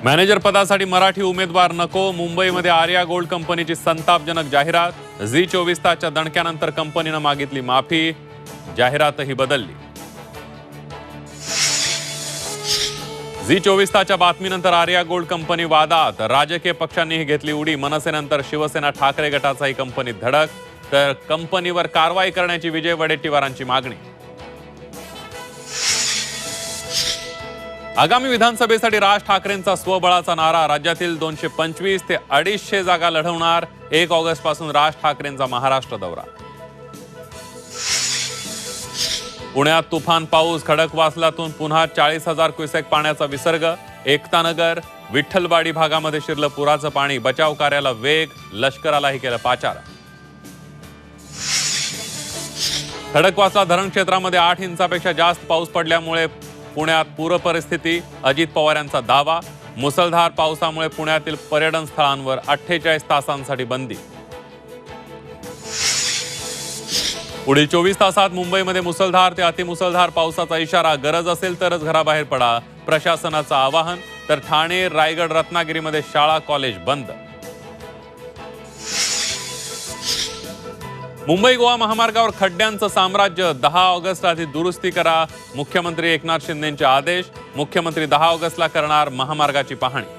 Manager पदासाठी मराठी उमेदवार नको, मुंबईमध्ये आर्या गोल्ड कंपनीची संतापजनक जाहिरात. झी 24 तासच्या दणक्यानंतर कंपनीनं मागितली माफी, जाहिरातही बदलली. झी 24 तासच्या बातमीनंतर आर्या गोल्ड कंपनी वादात, राजकीय पक्षांनीही घेतली उडी. मनसेनंतर शिवसेना ठाकरे गटाचाही कंपनीत धडक, तर कंपनीवर कारवाई करण्याची विजय वडेट्टीवारांची मागणी. आगामी विधानसभेसाठी राज ठाकरेंचा स्वबळाचा नारा. राज्यातील 225 ते 250 जागा लढवणार. 1 ऑगस्ट पासून राज ठाकरेंचा महाराष्ट्र दौरा. पुण्यात तुफान पाऊस, खडकवासलातून पुन्हा 40,000 क्युसेक पाण्याचा विसर्ग. एकतानगर, विठ्ठलवाडी भागामध्ये शिरलं पुराचं पाणी. बचाव कार्याला वेग, लष्करालाही केलं पाचारण. खडकवासला धरण क्षेत्रामध्ये 8 इंचापेक्षा जास्त पाऊस पडल्यामुळे पुण्यात पूर परिस्थिती. अजित पवार यांचा दावा. मुसळधार पावसामुळे पुण्यातील पर्यटन स्थळांवर 48 तासांसाठी बंदी. पुढील 24 तासात मुंबईमध्ये मुसळधार ते अतिमुसळधार पावसाचा इशारा. गरज असेल तरच घराबाहेर पडा, प्रशासनाचं आवाहन. तर ठाणे, रायगड, रत्नागिरीमध्ये शाळा कॉलेज बंद. मुंबई गोवा महामार्गावर खड्ड्यांचं साम्राज्य. 10 ऑगस्टला ती दुरुस्ती करा, मुख्यमंत्री एकनाथ शिंदेंचे आदेश. मुख्यमंत्री 10 ऑगस्टला करणार महामार्गाची पाहणी.